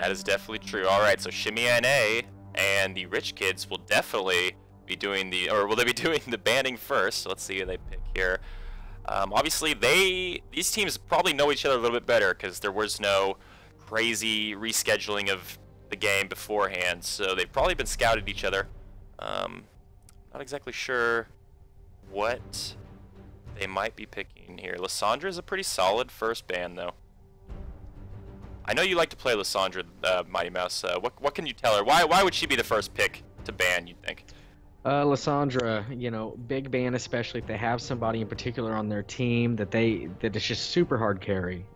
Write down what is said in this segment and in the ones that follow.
That is definitely true. All right, so Shimmy NA and the Rich Kids will definitely be doing the, or will they be doing the banning first? So let's see who they pick here. Obviously, these teams probably know each other a little bit better because there was no crazy rescheduling of the game beforehand, so they've probably been scouted each other. Not exactly sure what they might be picking here. Lysandra is a pretty solid first ban, though. I know you like to play Lysandra, Mighty Mouse. What can you tell her? Why would she be the first pick to ban, you think? Lysandra, you know, big ban, especially if they have somebody in particular on their team that it's just super hard carry.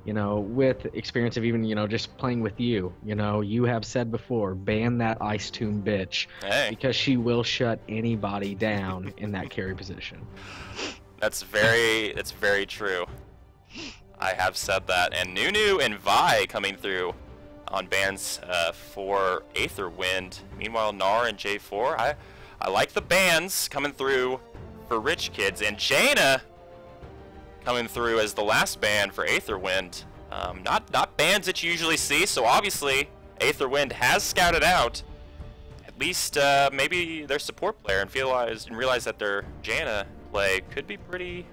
You know, with experience of even, you know, just playing with you. You know, you have said before, ban that Ice Tomb bitch. Hey. Because she will shut anybody down in that carry position. That's very true. I have said that. And Nunu and Vi coming through on bans for Aether Wind. Meanwhile, Nar and J4. I like the bans coming through for Rich Kids. And Jaina coming through as the last ban for Aether Wind. Not bans that you usually see, so obviously Aether Wind has scouted out at least maybe their support player and realize that their Jaina play could be pretty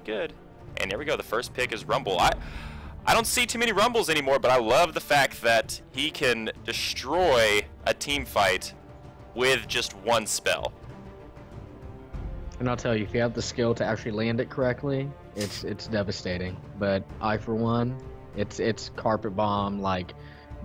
good. And there we go, the first pick is Rumble. I don't see too many Rumbles anymore, but I love the fact that he can destroy a team fight with just one spell. And I'll tell you, if you have the skill to actually land it correctly, it's devastating. But I, for one, it's carpet bomb, like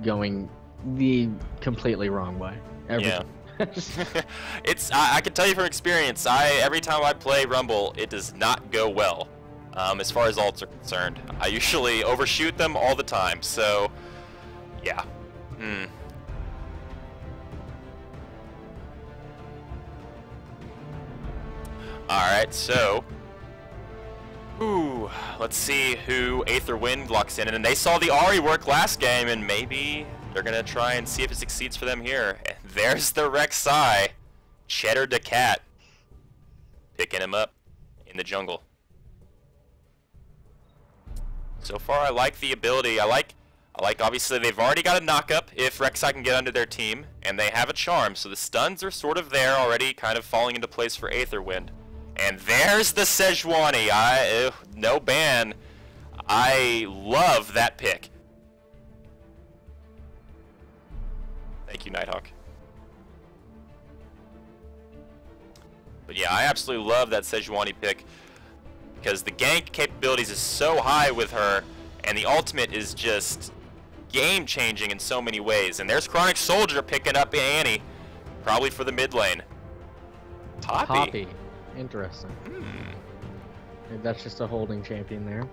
going the completely wrong way. Yeah. I can tell you from experience, every time I play Rumble, it does not go well. As far as ults are concerned, I usually overshoot them all the time. So, yeah. Alright, so let's see who Aether Wind locks in. And they saw the Ahri work last game, and maybe they're going to try and see if it succeeds for them here. And there's the Rek'Sai, Cheddar the Cat, picking him up in the jungle. So far, I like the ability. I like obviously they've already got a knock-up if Rek'Sai can get under their team, and they have a charm, so the stuns are sort of there already, kind of falling into place for Aether Wind. And there's the Sejuani. No ban. I love that pick. Thank you, Nighthawk. But yeah, I absolutely love that Sejuani pick because the gank capabilities is so high with her, and the ultimate is just game-changing in so many ways. And there's Chronic Soldier picking up Annie, probably for the mid lane. Poppy. Interesting. Maybe that's just a holding champion there.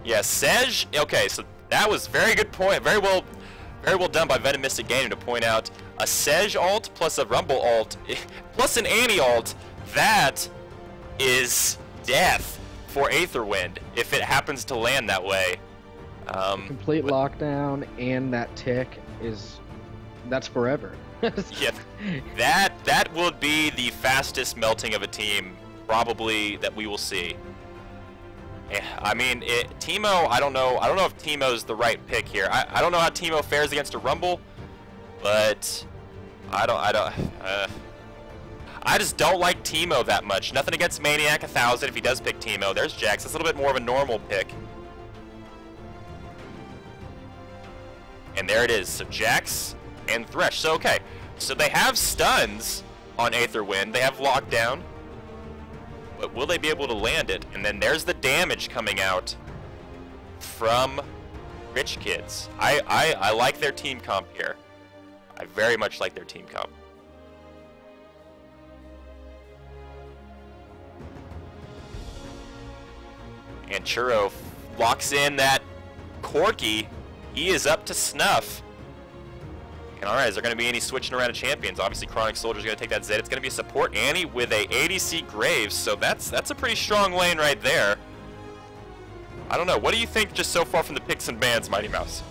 Yeah, Sej. Okay, so that was very good point. Very well done by Venomistic Gaming to point out a Sej ult plus a Rumble ult plus an Annie ult. That is death for Aether Wind if it happens to land that way. Complete lockdown and that tick that's forever. Yeah, that will be the fastest melting of a team probably that we will see. I mean, Teemo, I don't know if Teemo's the right pick here. I don't know how Teemo fares against a Rumble, but I just don't like Teemo that much. Nothing against Maniac 1000 if he does pick Teemo. There's Jax. That's a little bit more of a normal pick. And there it is. So Jax and Thresh. So okay, so they have stuns on Aether Wind. They have lockdown, but will they be able to land it? And then there's the damage coming out from Rich Kids. I like their team comp here. I very much like their team comp. And Churro locks in that Corki. He is up to snuff. And alright, is there going to be any switching around of champions? Obviously, Chronic Soldier's going to take that Zed. It's going to be a support Annie with a ADC Graves, so that's a pretty strong lane right there. I don't know. What do you think just so far from the picks and bans, Mighty Mouse?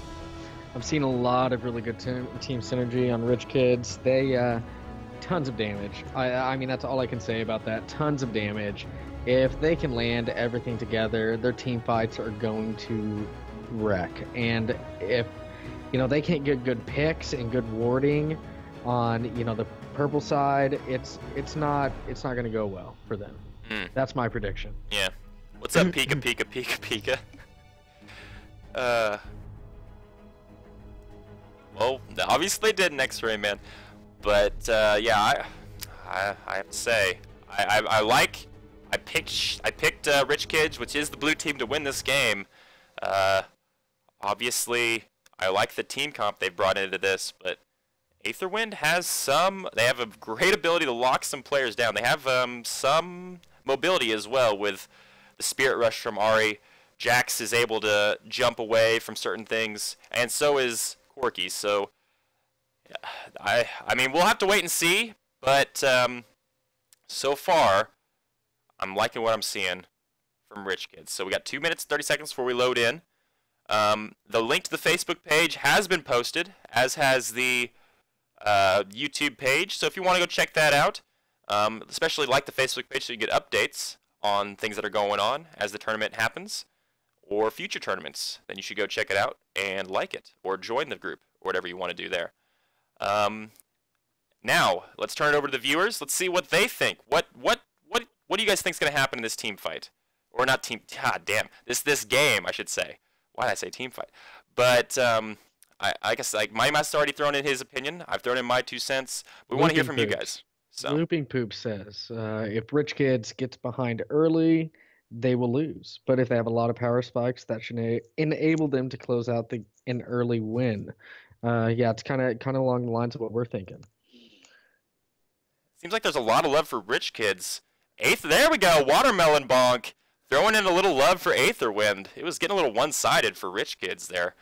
I've seen a lot of really good team synergy on Rich Kids. They, tons of damage. I mean, that's all I can say about that. Tons of damage. If they can land everything together, their team fights are going to wreck. And if they can't get good picks and good warding on the purple side, it's not going to go well for them. That's my prediction. Yeah. What's up, Pika Pika Pika Pika? Well, obviously they did an X-ray, man. But yeah, I have to say, I picked Rich Kidz, which is the blue team, to win this game. Obviously, I like the team comp they've brought into this, but Aetherwind they have a great ability to lock some players down. They have some mobility as well with the Spirit Rush from Ahri. Jax is able to jump away from certain things, and so is Corki. So, I mean, we'll have to wait and see, but so far, I'm liking what I'm seeing from Rich Kidz. So we got 2 minutes, 30 seconds before we load in. The link to the Facebook page has been posted, as has the YouTube page. So if you want to go check that out, especially like the Facebook page so you get updates on things that are going on as the tournament happens, or future tournaments, then you should go check it out and like it, or join the group, or whatever you want to do there. Now, let's turn it over to the viewers. Let's see what they think. What do you guys think is going to happen in this team fight? Or not team, god damn, this game, I should say. Why did I say team fight? But, I guess, like, my master's already thrown in his opinion. I've thrown in my 2 cents. We want to hear from you guys. So. Looping Poop says, if Rich Kidz gets behind early, they will lose. But if they have a lot of power spikes, that should enable them to close out an early win. Yeah, it's kind of along the lines of what we're thinking. Seems like there's a lot of love for Rich Kidz. There we go, Watermelon Bonk. Throwing in a little love for Aetherwind. It was getting a little one-sided for Rich Kidz there.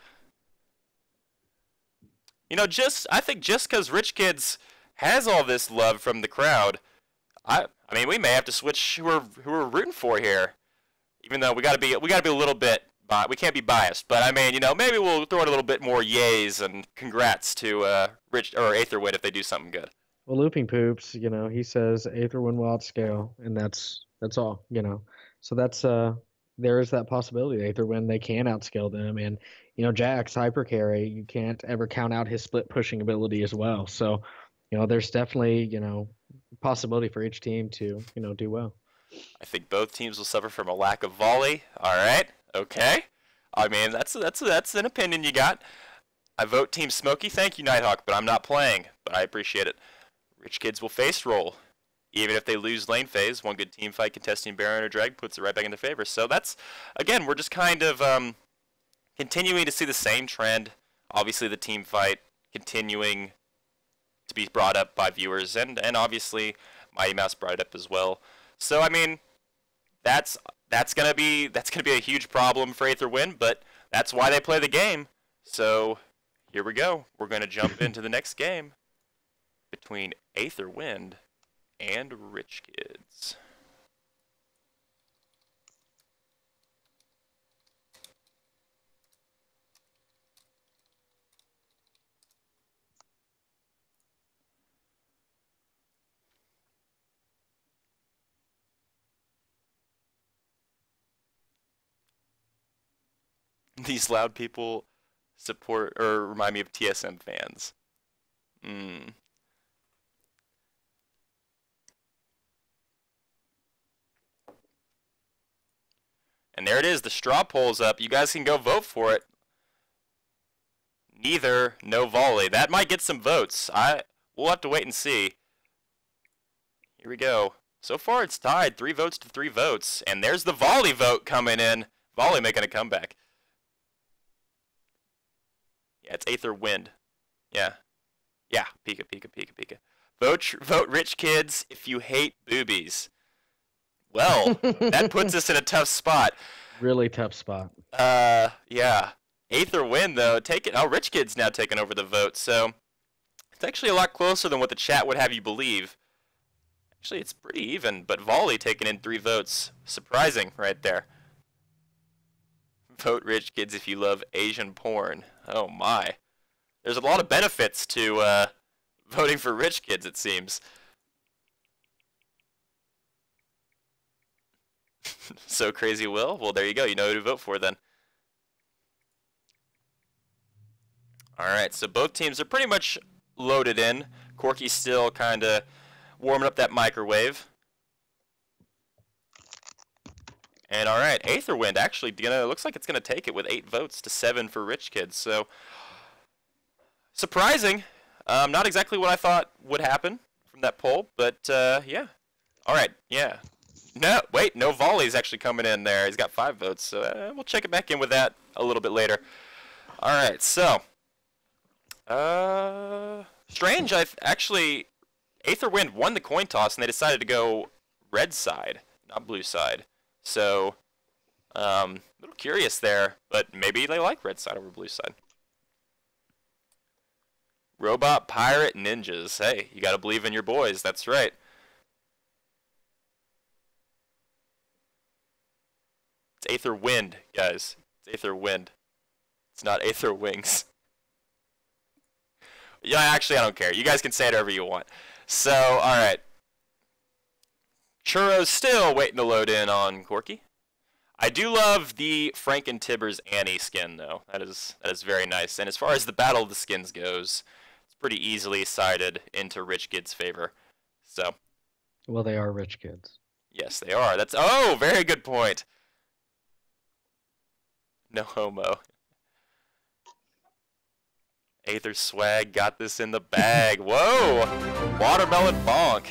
I think just because Rich Kidz has all this love from the crowd, I mean, we may have to switch who we're rooting for here. Even though we gotta be a little bit, we can't be biased. But I mean, maybe we'll throw in a little bit more yays and congrats to Rich or Aetherwind if they do something good. Well, Looping Poops, he says Aetherwind will outscale, and that's all, So that's there is that possibility. Aetherwind, they can outscale them, and Jax hyper carry, you can't ever count out his split pushing ability as well. So, there's definitely possibility for each team to do well. I think both teams will suffer from a lack of volley. All right, okay. I mean, that's an opinion you got. I vote Team Smokey. Thank you, Nighthawk, but I'm not playing. But I appreciate it. Rich Kidz will face roll. Even if they lose lane phase, one good team fight contesting Baron or Drag puts it right back into favor. So that's, again, we're just kind of continuing to see the same trend. Obviously, the team fight continuing to be brought up by viewers, and obviously Mighty Mouse brought it up as well. So I mean, that's gonna be a huge problem for Aetherwind, but that's why they play the game. So here we go. We're gonna jump into the next game between Aetherwind and Rich Kidz. These loud people support or remind me of TSM fans. And there it is. The straw poll's up. You guys can go vote for it. Neither, no volley. That might get some votes. We'll have to wait and see. Here we go. So far it's tied. 3 votes to 3 votes. And there's the volley vote coming in. Volley making a comeback. Yeah, it's Aetherwind. Yeah. Yeah, Pika, Pika, Pika, Pika. Vote Rich Kidz if you hate boobies. Well, that puts us in a tough spot. Really tough spot. Yeah. Aetherwind, though, Rich Kidz now taking over the vote, so it's actually a lot closer than what the chat would have you believe. Actually, it's pretty even, but Volley taking in 3 votes. Surprising right there. Vote Rich Kidz if you love Asian porn. Oh my. There's a lot of benefits to voting for Rich Kidz, it seems. So Crazy Will? Well, there you go. You know who to vote for then. Alright, so both teams are pretty much loaded in. Corky's still kind of warming up that microwave. And alright, Aether Wind actually looks like it's gonna take it with 8 votes to 7 for Rich Kidz. So surprising. Not exactly what I thought would happen from that poll, but yeah. Alright, yeah. No, wait, no volleys actually coming in there. He's got 5 votes, so we'll check it back in with that a little bit later. Alright, so strange. Actually, Aether Wind won the coin toss, and they decided to go red side, not blue side. So, a little curious there, but maybe they like red side over blue side. Robot Pirate Ninjas. Hey, you gotta believe in your boys. That's right. It's Aether Wind, guys. It's Aether Wind. It's not Aether Wings. Yeah, actually, I don't care. You guys can say it however you want. So, alright. Churro's still waiting to load in on Corky. I do love the Frank and Tibbers Annie skin, though. That is very nice. And as far as the Battle of the Skins goes, it's pretty easily sided into Rich Kid's favor. So. Well, they are rich kids. Yes, they are. Oh, very good point. No homo. Aether Swag got this in the bag. Whoa! Watermelon bonk.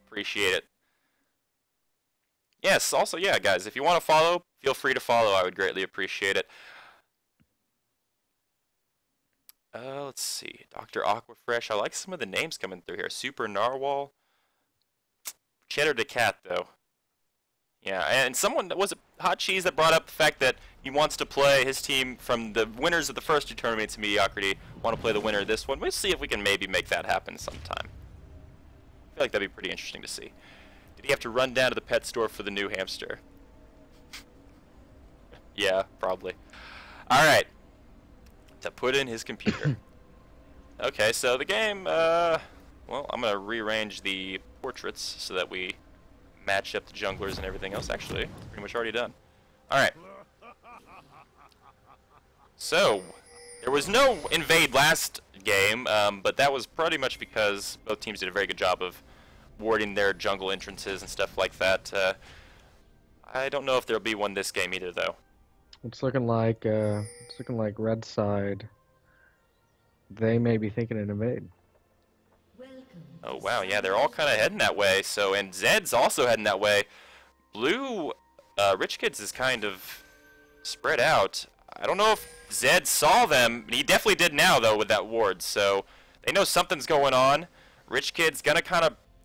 Appreciate it. Yes, also, yeah, guys, if you want to follow, feel free to follow. I would greatly appreciate it. Let's see. Dr. Aquafresh. I like some of the names coming through here. Super Narwhal. Cheddar the Cat, though. Yeah, and someone, was it Hot Cheese that brought up the fact that he wants to play his team from the winners of the first 2 tournaments in Mediocrity, want to play the winner of this one. We'll see if we can maybe make that happen sometime. I feel like that'd be pretty interesting to see. Did he have to run down to the pet store for the new hamster? Yeah, probably. Alright. To put in his computer. Okay, so the game, well, I'm going to rearrange the portraits so that we match up the junglers and everything else. Actually, it's pretty much already done. Alright. So, there was no invade last game, but that was pretty much because both teams did a very good job of warding their jungle entrances and stuff like that. I don't know if there'll be one this game either, though. It's looking like red side. They may be thinking an invade. Oh wow, yeah, they're all kind of heading that way. So, and Zed's also heading that way. Blue, Rich Kidz is kind of spread out. I don't know if Zed saw them. He definitely did now, though, with that ward. So they know something's going on. Rich Kidz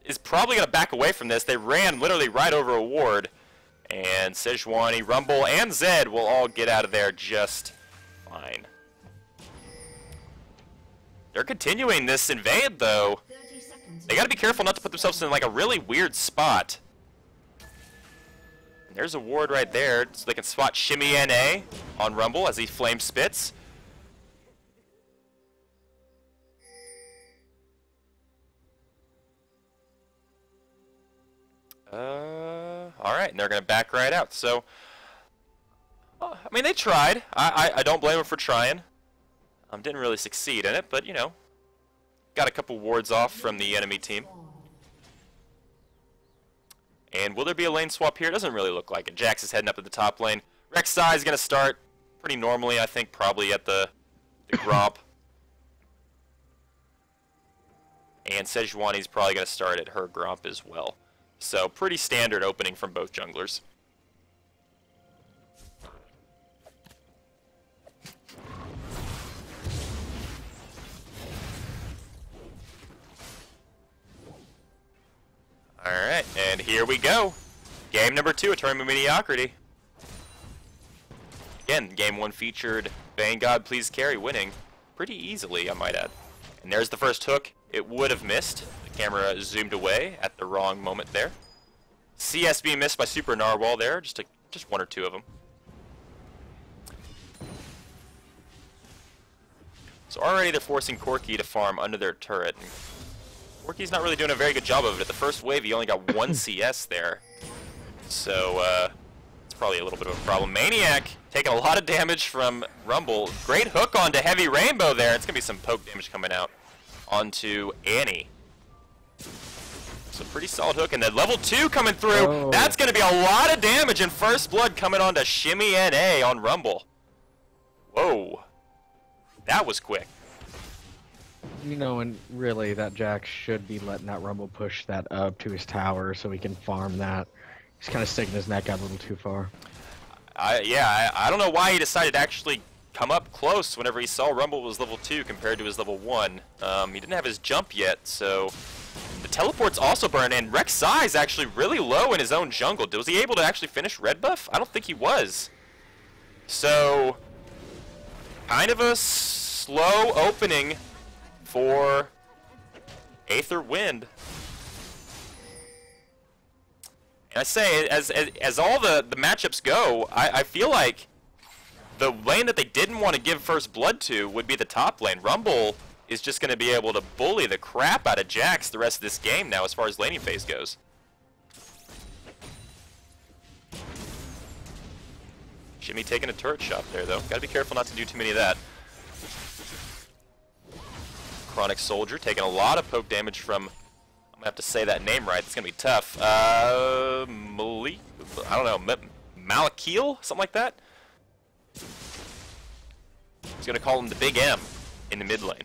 is probably gonna back away from this. They ran literally right over a ward, and Sejuani, Rumble, and Zed will all get out of there just fine. They're continuing this invade, though. They gotta be careful not to put themselves in like a really weird spot. And there's a ward right there, so they can spot Shimmy NA on Rumble as he flame spits. Alright, and they're gonna back right out. So, I mean, they tried. I don't blame them for trying. Didn't really succeed in it, but you know, got a couple wards off from the enemy team. And will there be a lane swap here? Doesn't really look like it. Jax is heading up to the top lane. Rek'Sai is going to start pretty normally, I think, probably at the Gromp. And Sejuani's probably going to start at her Gromp as well. So, pretty standard opening from both junglers. Alright, and here we go. Game number 2 of Tournament Mediocrity. Again, game 1 featured Vanguard Please Carry winning pretty easily, I might add. And there's the first hook. It would have missed. The camera zoomed away at the wrong moment there. CSB missed by Super Narwhal there, just 1 or 2 of them. So already they're forcing Corky to farm under their turret. Corky's not really doing a very good job of it. At the first wave, he only got 1 CS there. So, it's probably a little bit of a problem. Maniac taking a lot of damage from Rumble. Great hook onto Heavy Rainbow there. It's going to be some poke damage coming out onto Annie. So pretty solid hook. And then level 2 coming through. Oh. That's going to be a lot of damage. And First Blood coming onto Shimmy NA on Rumble. Whoa. That was quick. You know, and really, that Jax should be letting that Rumble push that up to his tower so he can farm that. He's kind of sticking his neck out a little too far. I don't know why he decided to actually come up close whenever he saw Rumble was level 2 compared to his level 1. He didn't have his jump yet, so the teleport's also burned, and Rek'Sai is actually really low in his own jungle. Was he able to actually finish red buff? I don't think he was. So, kind of a slow opening for Aether Wind. And I say, as all the matchups go, I feel like the lane that they didn't want to give First Blood to would be the top lane. Rumble is just going to be able to bully the crap out of Jax the rest of this game now as far as laning phase goes. Shimmy taking a turret shot there, though. Got to be careful not to do too many of that. Chronic Soldier taking a lot of poke damage from, I'm going to have to say that name right, it's going to be tough. Malik, I don't know, Malakil? Something like that? He's going to call him the Big M in the mid lane.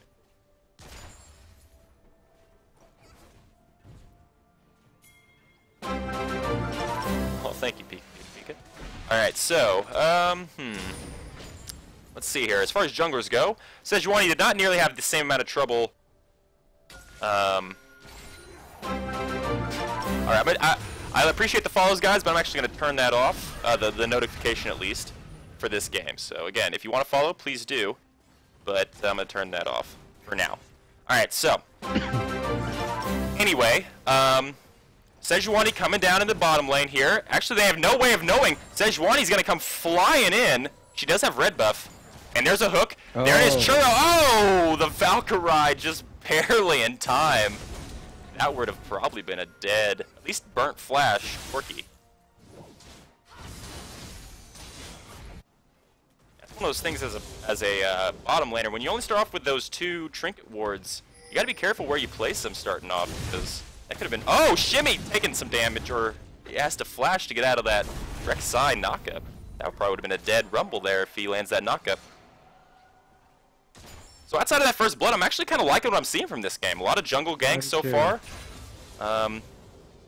Oh, thank you, Pika. Alright, so, let's see here. As far as junglers go, Sejuani did not nearly have the same amount of trouble. Alright, but I appreciate the follows, guys, but I'm actually going to turn that off, the notification at least, for this game. So, again, if you want to follow, please do, but I'm going to turn that off for now. Alright, so, anyway, Sejuani coming down in the bottom lane here. Actually, they have no way of knowing. Sejuani's going to come flying in. She does have red buff. And there's a hook. Oh. There is Churro. Oh, the Valkyrie just barely in time. That would have probably been a dead, at least burnt flash, Quirky. That's one of those things as a bottom laner. When you only start off with those 2 trinket wards, you got to be careful where you place them starting off, because that could have been... Oh, Shimmy taking some damage, or he has to flash to get out of that Rek'Sai knockup. That probably would have been a dead Rumble there if he lands that knockup. So outside of that First Blood, I'm actually kind of liking what I'm seeing from this game. A lot of jungle ganks so far.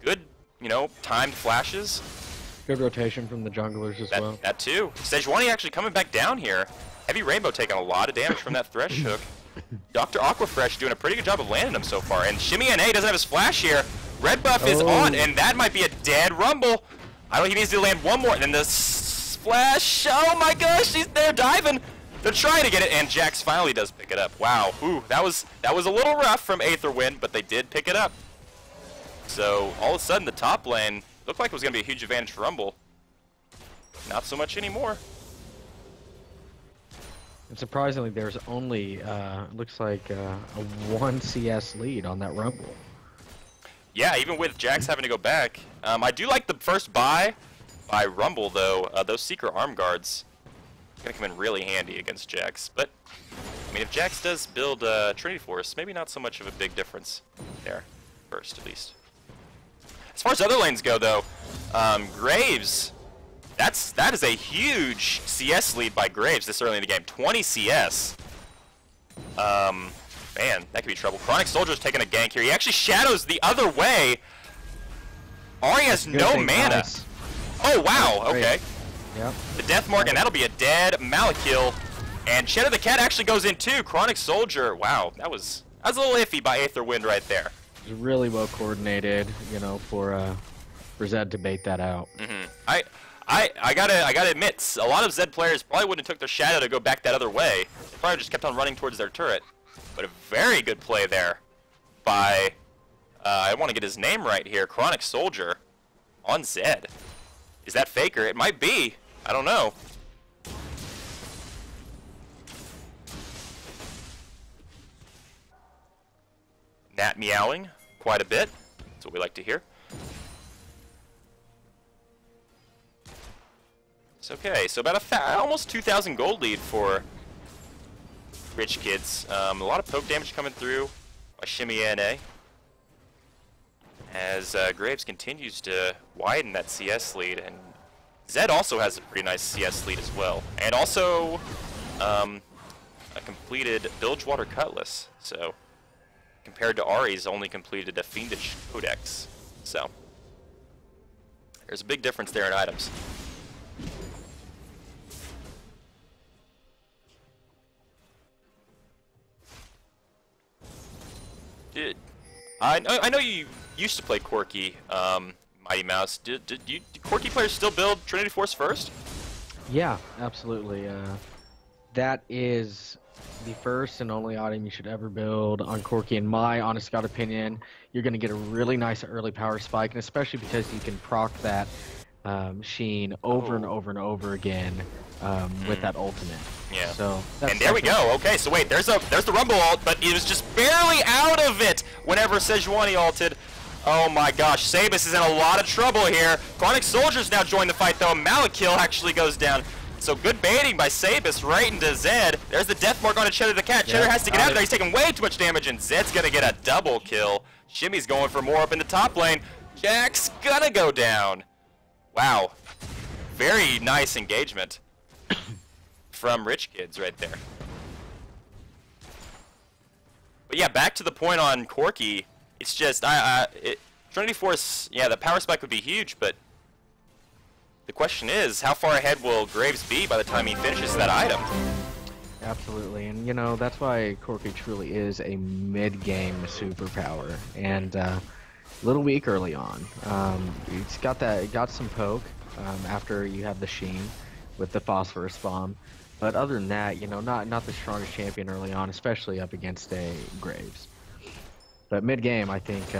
Good, you know, timed flashes. Good rotation from the junglers as well. That too. Sejuani actually coming back down here. Heavy Rainbow taking a lot of damage from that Thresh hook. Dr. Aquafresh doing a pretty good job of landing him so far. And Shimmy NA doesn't have his flash here. Red buff is on, and that might be a dead Rumble. I don't. He needs to land one more, and then this flash. Oh my gosh, he's there diving. They're trying to get it, and Jax finally does pick it up. Wow, ooh, that was a little rough from Aether Wind, but they did pick it up. So all of a sudden, the top lane looked like it was going to be a huge advantage for Rumble. Not so much anymore. And surprisingly, there's only looks like a 1 CS lead on that Rumble. Yeah, even with Jax having to go back, I do like the first buy by Rumble though. Those secret arm guards. Gonna come in really handy against Jax, but I mean, if Jax does build Trinity Force, maybe not so much of a big difference there, first at least. As far as other lanes go, though, Graves, that is a huge CS lead by Graves this early in the game, 20 CS. Man, that could be trouble. Chronic Soldier's taking a gank here. He actually shadows the other way. Ahri has no mana. Nice. Oh wow, okay. Yep. The Death Mark, and that'll be a dead Malakil. And Shadow the Cat actually goes in too. Chronic Soldier. Wow, that was a little iffy by Aether Wind right there. It was really well coordinated, you know, for Zed to bait that out. I gotta admit, a lot of Zed players probably wouldn't have took their Shadow to go back that other way. They probably just kept on running towards their turret. But a very good play there by I want to get his name right here. Chronic Soldier on Zed. Is that Faker? It might be. I don't know. Nat meowing quite a bit. That's what we like to hear. It's okay. So about almost 2,000 gold lead for Rich Kidz. A lot of poke damage coming through by Shimmy NA. As Graves continues to widen that CS lead, and Zed also has a pretty nice CS lead as well. And also a completed Bilgewater Cutlass. So compared to Ari's only completed a Fiendish Codex. So there's a big difference there in items. I know you used to play Corki, Mighty Mouse. Do Corki players still build Trinity Force first? Yeah, absolutely. That is the first and only item you should ever build on Corki. In my honest God opinion, you're going to get a really nice early power spike, and especially because you can proc that Sheen over and over and over again with that ultimate. Yeah. So and there we go. Okay, so wait, there's the Rumble ult, but it was just barely out of it whenever Sejuani ulted. Oh my gosh, Sabis is in a lot of trouble here. Chronic Soldier's now joined the fight though. Malakil actually goes down. So good baiting by Sabis right into Zed. There's the death mark on a Cheddar the Cat. Cheddar has to get out of there. He's taking way too much damage, and Zed's gonna get a double kill. Shimmy's going for more up in the top lane. Jack's gonna go down. Wow. Very nice engagement from Rich Kidz right there. But yeah, back to the point on Corki. It's just, Trinity Force, yeah, the power spike would be huge, but the question is, how far ahead will Graves be by the time he finishes that item? Absolutely, and you know, that's why Corki truly is a mid-game superpower, and a little weak early on. It's got some poke after you have the Sheen with the Phosphorus Bomb, but other than that, you know, not the strongest champion early on, especially up against a Graves. But mid-game, I think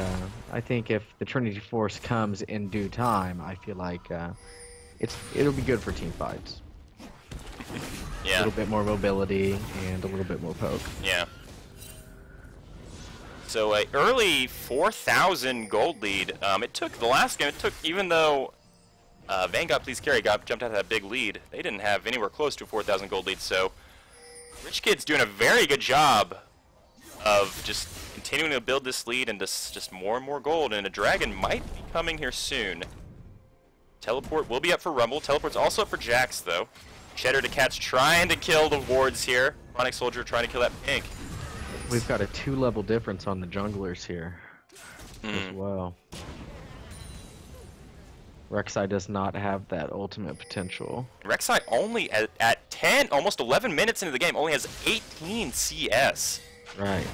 if the Trinity Force comes in due time, I feel like it'll be good for team fights. Yeah. A little bit more mobility and a little bit more poke. Yeah. So a early 4,000 gold lead. It took the last game. It took, even though Vanguard Please Carry jumped out of that big lead, they didn't have anywhere close to a 4,000 gold lead. So Rich Kidz doing a very good job of just continuing to build this lead and just more and more gold. And a dragon might be coming here soon. Teleport will be up for Rumble. Teleport's also up for Jax though. Cheddar the Cat's trying to kill the wards here. Chronic Soldier trying to kill that pink. We've got a 2-level difference on the junglers here as well. Rek'Sai does not have that ultimate potential. Rek'Sai only at 10, almost 11 minutes into the game, only has 18 CS. Right.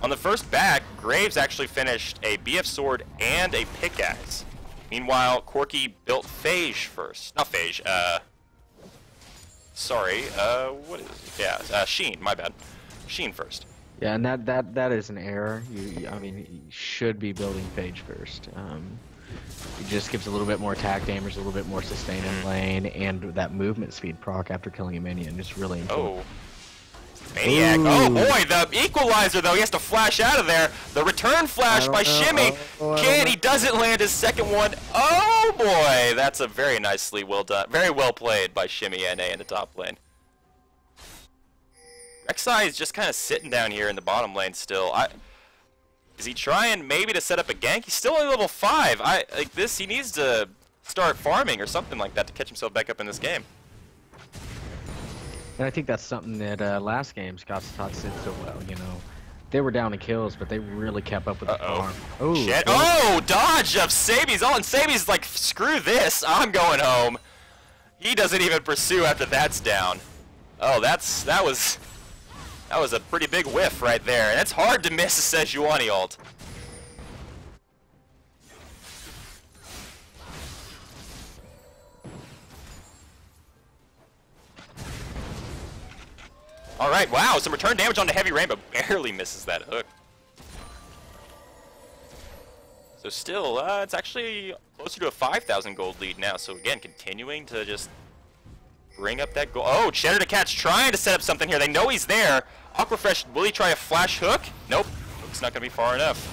On the first back, Graves actually finished a BF sword and a pickaxe. Meanwhile, Corki built Phage first. Not Phage, sorry, what is it? Yeah, Sheen, my bad. Sheen first. Yeah, and that is an error. I mean, you should be building Phage first. It just gives a little bit more attack damage, a little bit more sustain in lane, and that movement speed proc after killing a minion is really important. Oh. Maniac. Ooh. Oh boy, the equalizer though, he has to flash out of there. The return flash by Shimmy. He doesn't land his second one. Oh boy, that's a very nicely well done. Very well played by Shimmy NA in the top lane. Rek'Sai is just kind of sitting down here in the bottom lane still. Is he trying maybe to set up a gank? He's still only level 5. Like this, he needs to start farming or something like that to catch himself back up in this game. And I think that's something that last game Scott's taught Sid so well, you know. They were down in kills, but they really kept up with the farm. Oh, shit. Oh, dodge of Sabi's on. Sabi's like, screw this, I'm going home. He doesn't even pursue after that's down. Oh, that was a pretty big whiff right there. And it's hard to miss a Sejuani ult. Alright, wow, some return damage onto Heavy Rain, but barely misses that hook. So still, it's actually closer to a 5,000 gold lead now. So again, continuing to just bring up that gold. Oh, Cheddar the Cat's trying to set up something here. They know he's there. Aquafresh, will he try a flash hook? Nope, hook's not going to be far enough.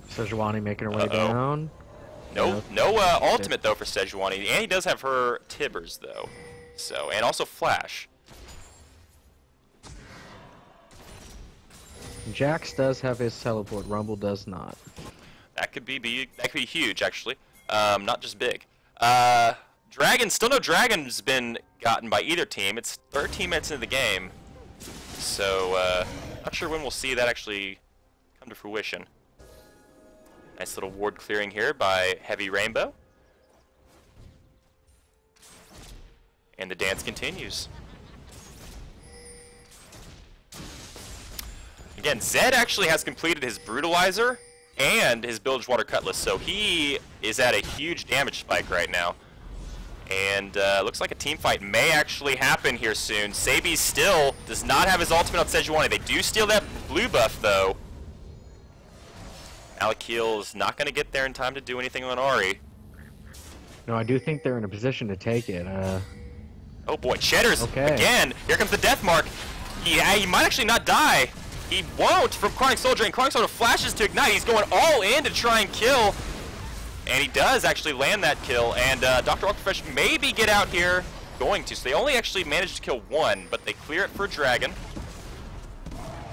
Sejuani making her way down. No ultimate though for Sejuani, and he does have her Tibbers though. So, and also Flash. Jax does have his teleport. Rumble does not. That could be huge actually. Not just big. Dragon, still no Dragon's been gotten by either team. It's 13 minutes into the game. So, not sure when we'll see that actually come to fruition. Nice little ward clearing here by Heavy Rainbow. And the dance continues. Again, Zed actually has completed his Brutalizer and his Bilgewater Cutlass, so he is at a huge damage spike right now. And looks like a team fight may actually happen here soon. Sabi still does not have his ultimate on Sejuani. They do steal that blue buff, though. Alakil is not going to get there in time to do anything on Ahri. No, I do think they're in a position to take it. Oh boy, Cheddar's again. Here comes the death mark. He might actually not die. He won't from Chronic Soldier, and Chronic Soldier flashes to ignite. He's going all in to try and kill. And he does actually land that kill, and Dr. Octofresh maybe get out here, going to. So they only actually managed to kill one, but they clear it for Dragon.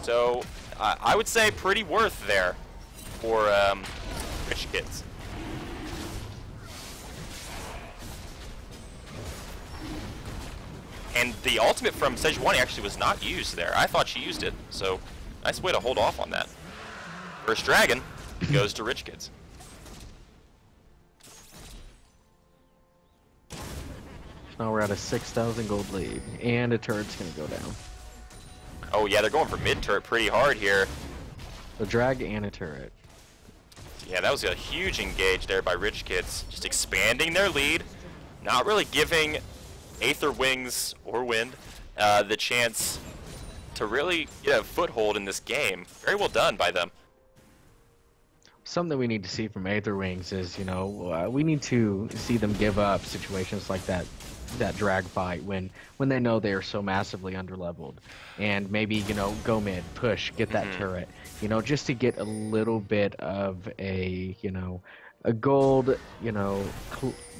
So I would say pretty worth there for Rich Kidz. And the ultimate from Sejuani actually was not used there. I thought she used it, so nice way to hold off on that. First Dragon goes to Rich Kidz. Now we're at a 6,000 gold lead, and a turret's gonna go down. Oh yeah, they're going for mid turret pretty hard here. A drag and a turret. Yeah, that was a huge engage there by Rich Kidz. Just expanding their lead, not really giving Aether Wings or Wind the chance to really get a foothold in this game. Very well done by them. Something we need to see from Aether Wings is, you know, we need to see them give up situations like that drag fight when they know they are so massively underleveled, and maybe, you know, go mid, push, get that turret, you know, just to get a little bit of a, you know, a gold, you know,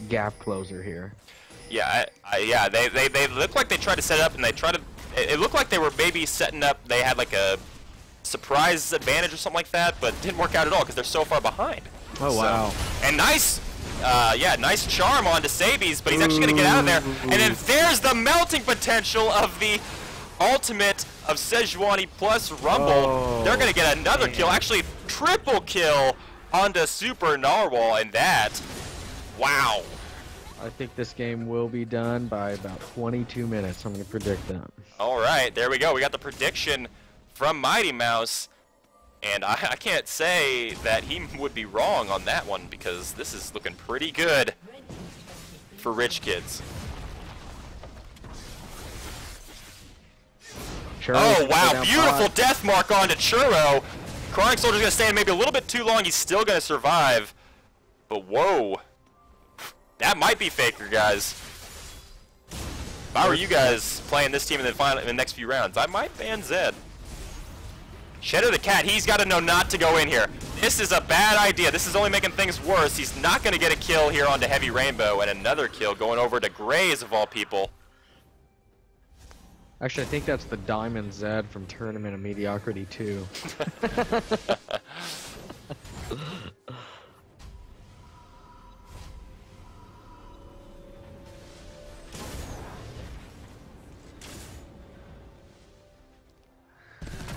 gap closer here. Yeah, yeah, they look like they tried to set it up, and it looked like they were maybe setting up, they had like a surprise advantage or something like that, but it didn't work out at all because they're so far behind. Oh, wow. And nice, yeah, nice charm onto Sabi's, but he's actually going to get out of there. And then there's the melting potential of the ultimate of Sejuani plus Rumble. Oh, they're going to get another kill, actually triple kill onto Super Narwhal, and that, wow. I think this game will be done by about 22 minutes. I'm going to predict that. All right, there we go. We got the prediction from Mighty Mouse. And I can't say that he would be wrong on that one, because this is looking pretty good for Rich Kidz. Oh, wow. Beautiful death mark onto Churro. Chronic Soldier's going to stand maybe a little bit too long. He's still going to survive. But whoa. That might be Faker, guys. If I were you guys playing this team in the next few rounds, I might ban Zed. Shadow the Cat, he's got to know not to go in here. This is a bad idea. This is only making things worse. He's not going to get a kill here onto Heavy Rainbow, and another kill going over to Grays, of all people. Actually, I think that's the Diamond Zed from Tournament of Mediocrity 2.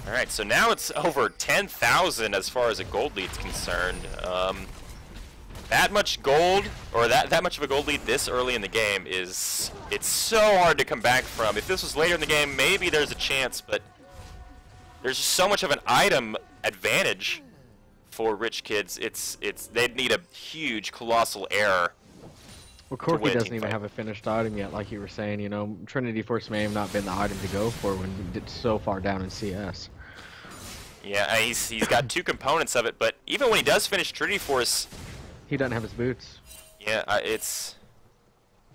Alright, so now it's over 10,000 as far as a gold lead's concerned. That much gold, or that much of a gold lead this early in the game it's so hard to come back from. If this was later in the game, maybe there's a chance, but there's just so much of an item advantage for Rich Kidz. They'd need a huge, colossal error. Well, Corky doesn't even have a finished item yet, like you were saying. You know, Trinity Force may have not been the item to go for when it's so far down in CS. Yeah, he's got two components of it, but even when he does finish Trinity Force, he doesn't have his boots. Yeah, it's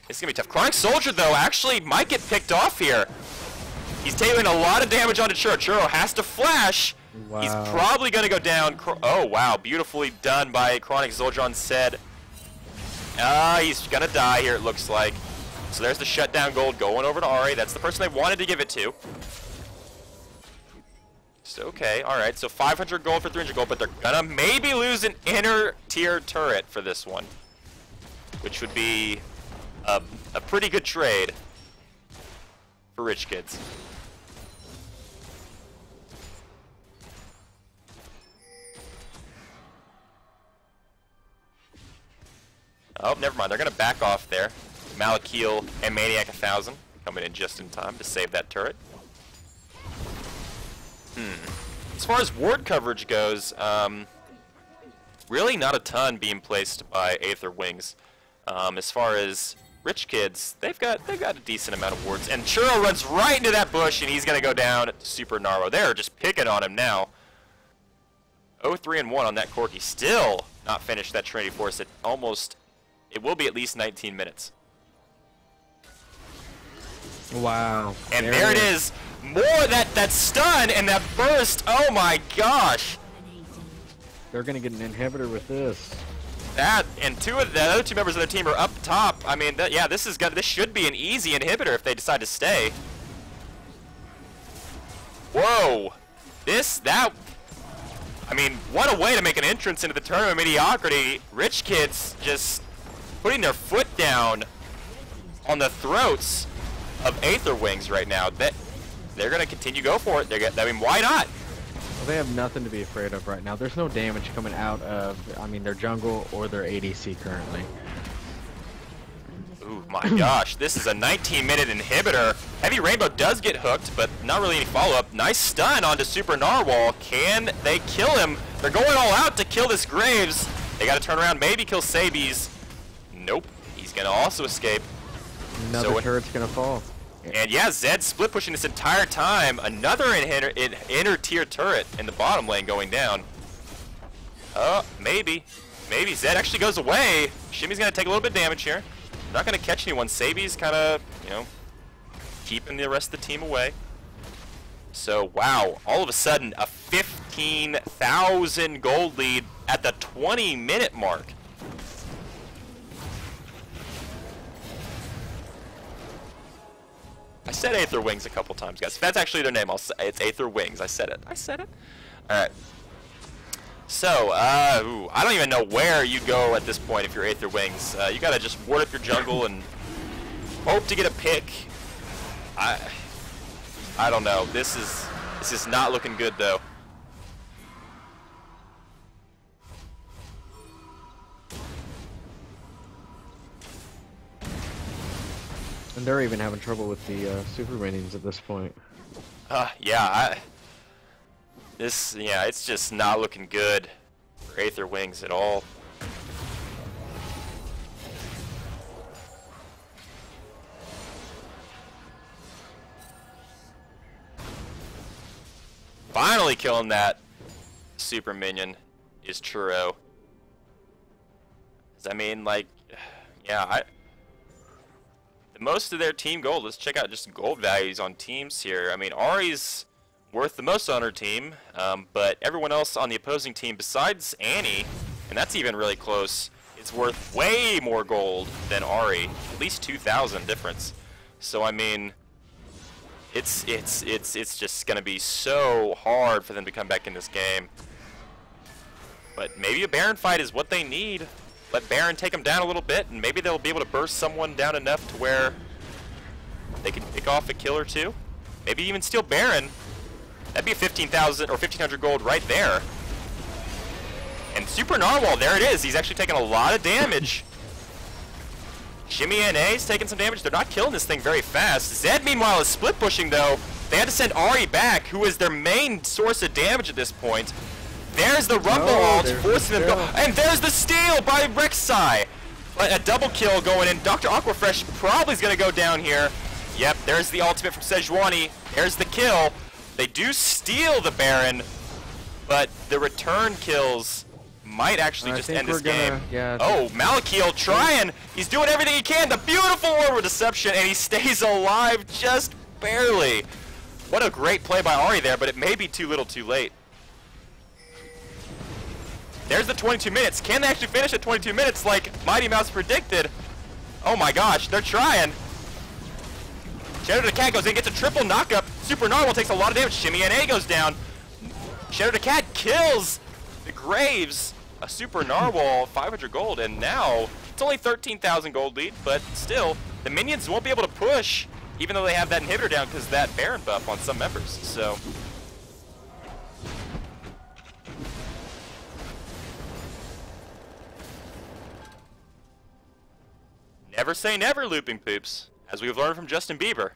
gonna be tough. Chronic Soldier though actually might get picked off here. He's taking a lot of damage onto Churro. Churro has to flash. Wow. He's probably gonna go down. Oh wow, beautifully done by Chronic Soldier on Zed. He's gonna die here, it looks like. So there's the shutdown gold going over to Ari. That's the person they wanted to give it to. So, okay, alright, so 500 gold for 300 gold, but they're gonna maybe lose an inner tier turret for this one, which would be a pretty good trade for rich kids. Oh, never mind. They're going to back off there. Malakil and Maniac 1000 coming in just in time to save that turret. As far as ward coverage goes, really not a ton being placed by Aether Wings. As far as rich kids, they've got a decent amount of wards. And Churro runs right into that bush, and he's going to go down super narrow. They're just picking on him now. 0-3-1 on that Corky. Still not finished that Trinity Force. It will be at least 19 minutes. Wow. And there it is. More that stun and that burst. Oh my gosh. They're going to get an inhibitor with this. That and the other two members of the team are up top. I mean, yeah, this should be an easy inhibitor if they decide to stay. Whoa. I mean, what a way to make an entrance into the tournament of mediocrity. Rich kids just putting their foot down on the throats of Aether Wings right now. They're going to continue to go for it. I mean, why not? Well, they have nothing to be afraid of right now. There's no damage coming out of, I mean, their jungle or their ADC currently. Ooh, my gosh. This is a 19-minute inhibitor. Heavy Rainbow does get hooked, but not really any follow-up. Nice stun onto Super Narwhal. Can they kill him? They're going all out to kill this Graves. They got to turn around, maybe kill Sabies. Nope. He's going to also escape. Another turret's going to fall. And yeah, Zed split pushing this entire time. Another inner tier turret in the bottom lane going down. Maybe. Maybe Zed actually goes away. Shimmy's going to take a little bit of damage here. Not going to catch anyone. Sabi's kind of, keeping the rest of the team away. So, wow. All of a sudden, a 15,000 gold lead at the 20-minute mark. I said Aether Wings a couple times, guys. If that's actually their name, it's Aether Wings. I said it. Alright. So, I don't even know where you go at this point if you're Aether Wings. You gotta just ward up your jungle and hope to get a pick. I don't know. This is not looking good, though. And they're even having trouble with the super minions at this point. Yeah, it's just not looking good for Aether Wings at all. Finally killing that super minion is Churro. I mean, like, yeah, most of their team gold. Let's check out just gold values on teams here. I mean, Ari's worth the most on her team, but everyone else on the opposing team besides Annie, and that's even really close, is worth way more gold than Ari. At least 2,000 difference. So I mean, it's just gonna be so hard for them to come back in this game. But maybe a Baron fight is what they need. Let Baron take them down a little bit, and maybe they'll be able to burst someone down enough to where they can pick off a kill or two. Maybe even steal Baron. That'd be 15,000 or 1,500 gold right there. And Super Narwhal, there it is. He's actually taking a lot of damage. Shimmy NA's taking some damage. They're not killing this thing very fast. Zed, meanwhile, is split pushing, though. They had to send Ari back, who is their main source of damage at this point. There's the Rumble ult, forcing them to go. And there's the steal by Rek'Sai. But a double kill going in. Dr. Aquafresh probably is going to go down here. Yep, there's the ultimate from Sejuani. There's the kill. They do steal the Baron, but the return kills might actually just end this game. Oh, Malakil trying. He's doing everything he can. The beautiful orb of deception, and he stays alive just barely. What a great play by Ari there, but it may be too little too late. There's the 22 minutes. Can they actually finish at 22 minutes like Mighty Mouse predicted? Oh my gosh, they're trying. Shadow the Cat goes in, gets a triple knockup. Super Narwhal takes a lot of damage. Shimmy and A goes down. Shadow the Cat kills the Graves. A Super Narwhal, 500 gold, and now it's only 13,000 gold lead, but still, the minions won't be able to push, even though they have that inhibitor down because that Baron buff on some members. So. Never say never, looping poops, as we've learned from Justin Bieber.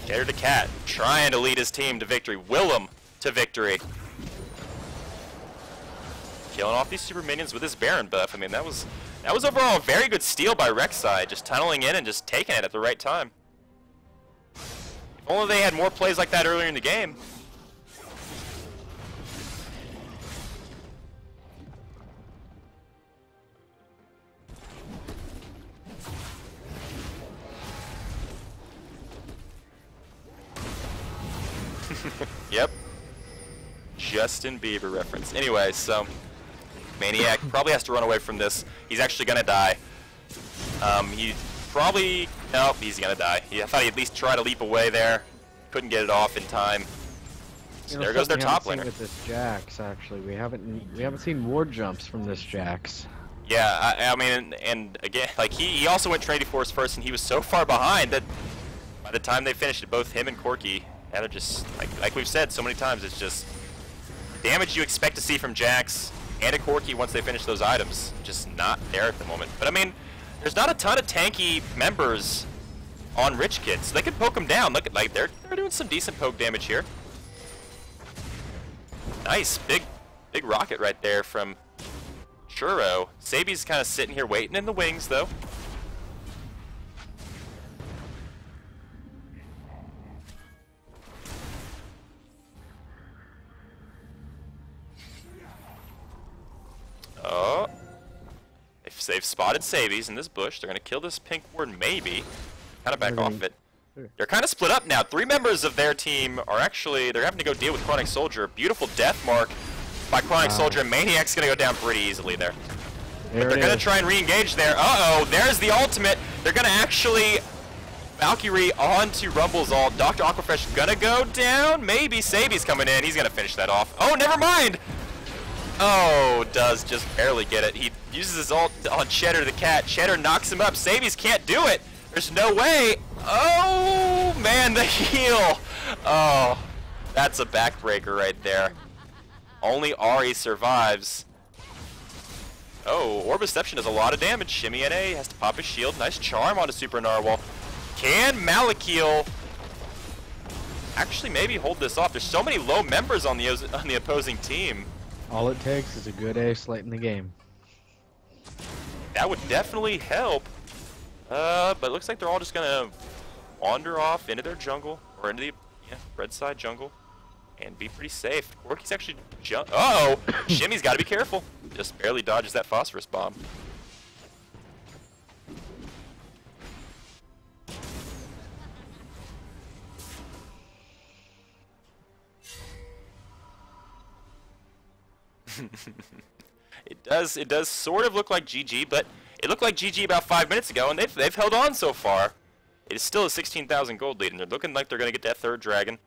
Shadow the Cat trying to lead his team to victory. Willem to victory. Killing off these super minions with his Baron buff. I mean, that was overall a very good steal by Rek'Sai, just tunneling in and just taking it at the right time. If only they had more plays like that earlier in the game. Yep. Justin Bieber reference. Anyway, so Maniac probably has to run away from this. He's actually gonna die. He probably nope, he's gonna die. I thought he'd at least try to leap away there. Couldn't get it off in time. So there goes their top laner. With this Jax, actually, we haven't seen ward jumps from this Jax. Yeah, I mean, and again, like he also went Trinity Force first, and he was so far behind that by the time they finished it, both him and Corki. Now they're just, like we've said so many times, it's just damage you expect to see from Jax and a Corki once they finish those items. Just not there at the moment. But I mean, there's not a ton of tanky members on Rich Kidz, so they can poke them down. Look at, like, they're doing some decent poke damage here. Nice, big rocket right there from Churro. Sabi's kind of sitting here waiting in the wings, though. Oh, they've spotted Sabies in this bush. They're gonna kill this pink ward, maybe. Kind of back off it. They're kind of split up now. 3 members of their team are actually, they're having to go deal with Chronic Soldier. Beautiful death mark by Chronic Soldier. Maniac's gonna go down pretty easily there. But they're gonna try and re-engage there. Uh-oh, there's the ultimate. They're gonna actually Valkyrie onto Rumble's ult. Dr. Aquafresh gonna go down. Maybe Sabi's coming in. He's gonna finish that off. Oh, never mind. Oh, does just barely get it. He uses his ult on Cheddar the Cat. Cheddar knocks him up. Sabies can't do it. There's no way. Oh, man, the heal. Oh, that's a backbreaker right there. Only Ari survives. Oh, Orb Reception does a lot of damage. Shimmy and A has to pop his shield. Nice charm onto Super Narwhal. Can Malakil actually maybe hold this off? There's so many low members on the opposing team. All it takes is a good ace late in the game. That would definitely help. But it looks like they're all just gonna wander off into their jungle, or into the red side jungle, and be pretty safe. Corki's actually uh-oh! Shimmy's gotta be careful. Just barely dodges that phosphorus bomb. It does sort of look like GG, but it looked like GG about 5 minutes ago, and they've held on so far. It is still a 16,000 gold lead, and they're looking like they're gonna get that 3rd dragon.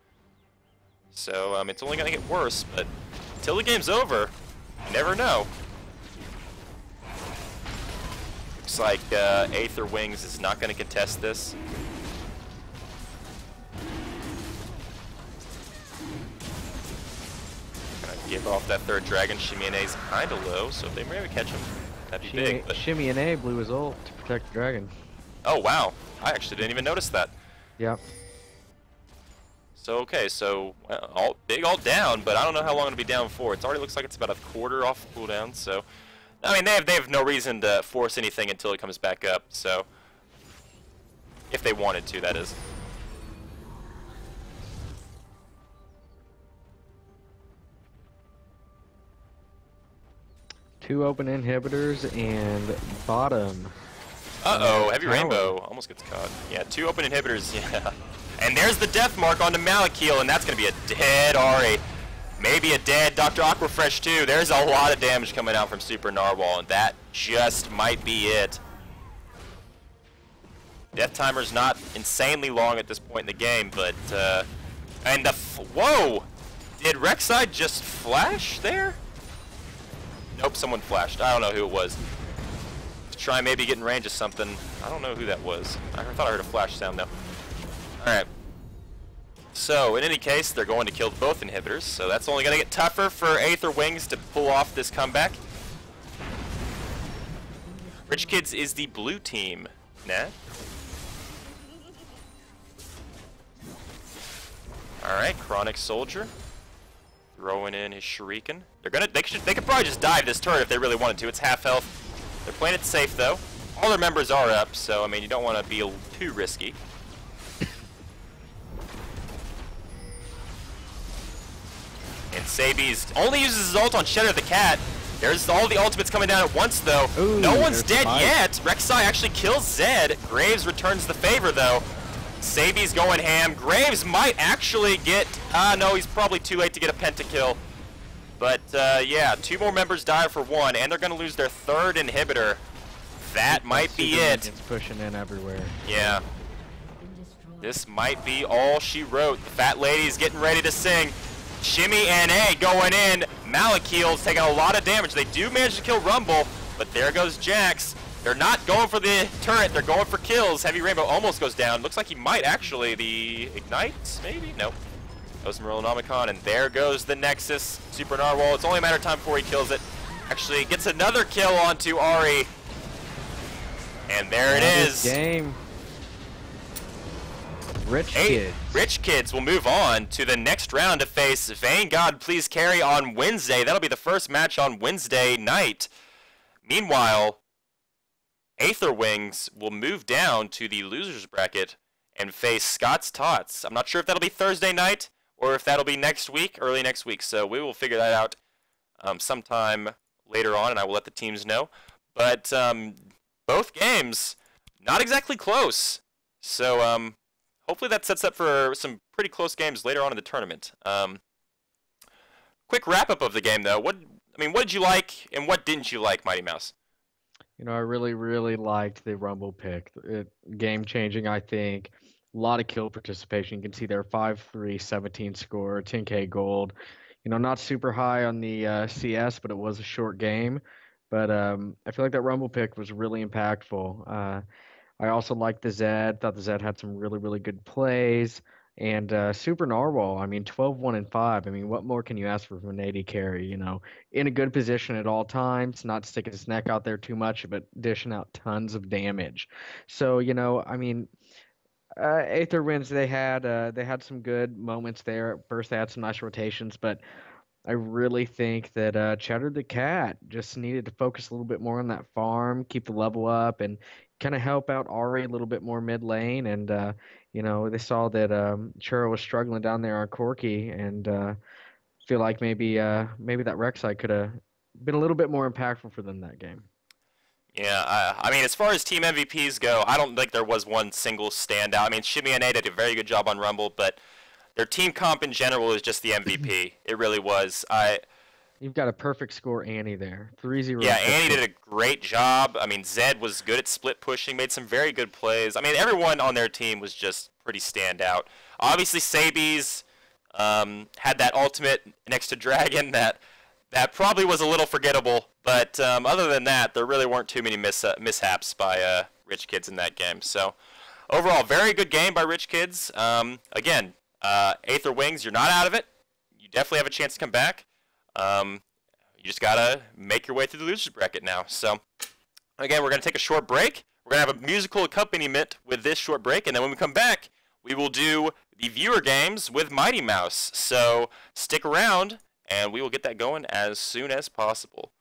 So it's only gonna get worse, but until the game's over, you never know. Looks like Aether Wings is not gonna contest this. Give off that 3rd dragon. Shimmy and A's kind of low, so if they maybe catch him, that'd be big. But Shimmy and A blew his ult to protect the dragon. Oh wow, I actually didn't even notice that. Yep. So okay, so well, big ult down, but I don't know how long it'll be down for. It already looks like it's about a quarter off cooldown. So I mean, they have no reason to force anything until it comes back up. So if they wanted to, that is. Two open inhibitors and bottom. Uh-oh, Heavy Rainbow almost gets caught. Yeah, 2 open inhibitors, yeah. And there's the death mark onto Malakil, and that's going to be a dead Ari. Maybe a dead Dr. Aquafresh too. There's a lot of damage coming out from Super Narwhal, and that just might be it. Death timer's not insanely long at this point in the game, but and the whoa! Did Rek'Sai just flash there? Nope, someone flashed. I don't know who it was. Let's try maybe get in range of something. I don't know who that was. I thought I heard a flash sound though. Alright. So, in any case, they're going to kill both inhibitors, so that's only going to get tougher for Aether Wings to pull off this comeback. Rich Kidz is the blue team. Nah? Alright, Chronic Soldier. Throwing in his Shuriken. They could probably just dive this turret if they really wanted to. It's half health. They're playing it safe though. All their members are up, so I mean you don't want to be too risky. And Sabi's only uses his ult on Shedder the Cat. There's all the ultimates coming down at once though. Ooh, no one's dead yet. Rek'Sai actually kills Zed. Graves returns the favor though. Sabi's going ham. Graves might actually get... no, he's probably too late to get a pentakill. But, yeah, 2 more members die for 1, and they're going to lose their 3rd inhibitor. That might be it. It's pushing in everywhere. Yeah. This might be all she wrote. The fat lady's getting ready to sing. Shimmy and A going in. Malakil's taking a lot of damage. They do manage to kill Rumble, but there goes Jax. They're not going for the turret, they're going for kills. Heavy Rainbow almost goes down. Looks like he might actually. The Ignite, maybe? Nope. Goes from Rollnomicon, and there goes the Nexus. Super Narwhal. It's only a matter of time before he kills it. Actually gets another kill onto Ari. And there it is. Game. Rich Kidz. Rich Kidz will move on to the next round to face Vayne God Please Carry on Wednesday. That'll be the first match on Wednesday night. Meanwhile, Aether Wings will move down to the losers bracket and face Scott's Tots. I'm not sure if that'll be Thursday night or if that'll be next week, early next week. So we will figure that out sometime later on, and I will let the teams know. But both games, not exactly close. So hopefully that sets up for some pretty close games later on in the tournament. Quick wrap-up of the game, though. What did you like, and what didn't you like, Mighty Mouse? You know, I really, really liked the Rumble pick. Game-changing, I think. A lot of kill participation. You can see there 5-3, 17 score, 10K gold. You know, not super high on the CS, but it was a short game. But I feel like that Rumble pick was really impactful. I also liked the Zed. Thought the Zed had some really, really good plays. And Super Narwhal, I mean, 12, 1, and 5. I mean, what more can you ask for from an AD carry? You know, in a good position at all times, not sticking his neck out there too much, but dishing out tons of damage. So, you know, I mean, Aether wins. They had some good moments there. At first, they had some nice rotations, but I really think that Cheddar the Cat just needed to focus a little bit more on that farm, keep the level up, and kind of help out Ari a little bit more mid lane. And you know, they saw that Churro was struggling down there on Corki, and feel like maybe that Rek'Sai could have been a little bit more impactful for them that game. Yeah, I mean, as far as team MVPs go, I don't think there was one single standout. I mean, Shimmy and A did a very good job on Rumble, but their team comp in general is just the MVP. It really was. You've got a perfect score, Annie, there. 3-0. Yeah, Annie did a great job. I mean, Zed was good at split pushing, made some very good plays. I mean, everyone on their team was just pretty standout. Obviously, Sabi's had that ultimate next to Dragon that probably was a little forgettable. But other than that, there really weren't too many mishaps by Rich Kidz in that game. So overall, very good game by Rich Kidz. Again, Aether Wings, you're not out of it. You definitely have a chance to come back. You just gotta make your way through the losers bracket now. So, again, we're gonna take a short break. We're gonna have a musical accompaniment with this short break, and then when we come back, we will do the viewer games with Mighty Mouse. So, stick around, and we will get that going as soon as possible.